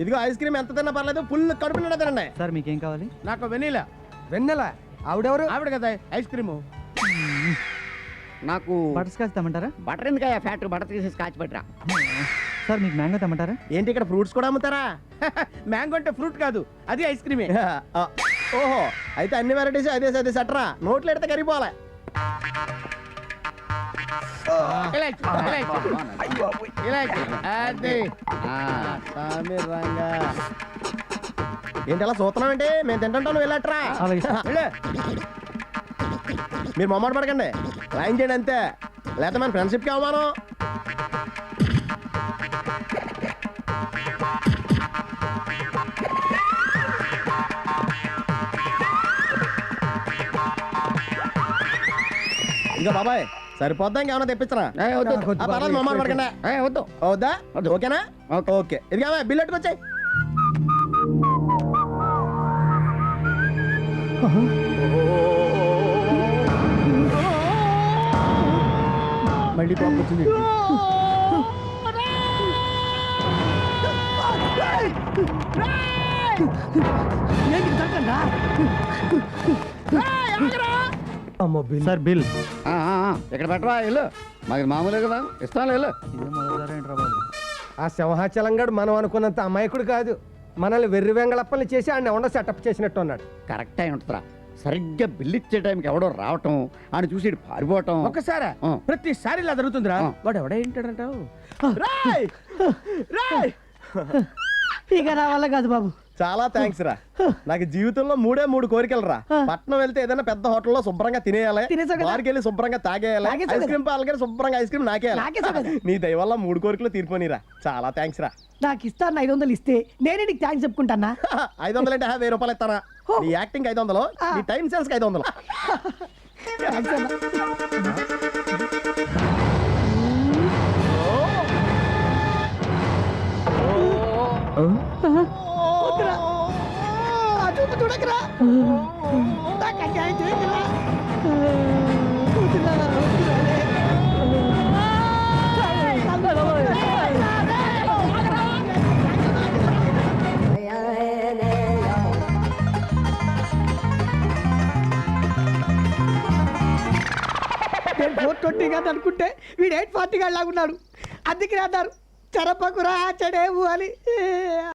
ఇదిగో ice cream ఎంత తిన్నా పర్లేదు, ఫుల్ కడుపు నిండా తినండి. సార్ మీకేం కావాలి? నాకు వెనీలా. వెన్నెల ఆవిడెవరు? ఆవిడ కదా ఐస్ క్రీము. నాకు బటర్ స్కాచ్ తెమ్మంటారా? బటర్ ఎందుకయ్యా, ఫ్యాక్టరీ బటర్ తీసి స్కాచ్ పెట్టరా. సార్ మీకు మ్యాంగో తెమ్మంటారా? ఏంటి ఇక్కడ ఫ్రూట్స్ కూడా అమ్ముతారా? మ్యాంగో అంటే ఫ్రూట్ కాదు, అది ఐస్ క్రీమే. ఓహో, అయితే అన్ని వెరైటీస్ అదే సట్రా, నోట్లు ఎడితే కరిగిపోవాలి. ఏంటి అలా చూస్తున్నాం ఏంటి? మేము తింటుంటాను, వెళ్ళట్రా. మీరు మొమ్మట పడకండి, లైన్ చేయండి అంతే, లేకపోతే మన ఫ్రెండ్షిప్కి అవమానం. ఇంకా బాబాయ్ సరిపోద్దా, ఇంకేమన్నా తెప్పించరా? పర్లేదు, మొమ్మట పడకండి. వద్దు వద్దా? ఓకేనా? ఓకే, ఇది కావా బిల్ ఎట్టుకొచ్చాయి. మళ్ళీ వచ్చింది. Sir bill. ఇక్కడ పెట్టరా, వెళ్ళు. మాకు మామూలే కదా, ఇస్తాను, వెళ్ళు. ఆ సింహాచలంగాడు మనం అనుకున్నంత అమాయకుడు కాదు. మనల్ని వెర్రి వెంగళప్పల్ని చేసి ఆయన ఎవడో సెటప్ చేసినట్టు ఉన్నాడు. కరెక్ట్ అయి ఉంటుందిరా. సరిగ్గా బిల్లు ఇచ్చే టైంకి ఎవడో రావటం, ఆయన చూసి ఇటు పారిపోవటం. ఒక్కసారి ప్రతిసారి ఇలా జరుగుతుందిరా. వాడు ఎవడ ఏంటాడంటావు? ఇక నా వల్ల కాదు బాబు. చాలా థ్యాంక్స్ రా. నాకు జీవితంలో మూడు కోరికలు రా. పట్నం వెళ్తే ఏదైనా పెద్ద హోటల్లో శుభ్రంగా తినేయాలి, బార్కి వెళ్ళి శుభ్రంగా తాగేయాలి, ఐస్ క్రీమ్ పాలకి శుభ్రంగా ఐస్ క్రీమ్ నాకేయాలి. నీ దయ వల్ల 3 కోరికలు తీర్పోనిరా. చాలా థ్యాంక్స్ రా. నాకు ఇస్తాను 500 ఇస్తే నేనే నీకు థ్యాంక్స్ చెప్పుకుంటానా? 500 అంటే 1000 రూపాయలు ఇస్తానా? నీ యాక్టింగ్ 500, నీ టైం సెన్స్ 500. చూడకరా. నేను 420 కాదు అనుకుంటే వీడు 840 లాగున్నాడు. అందుకే అన్నారు చెరపకురా చెడేవు అని.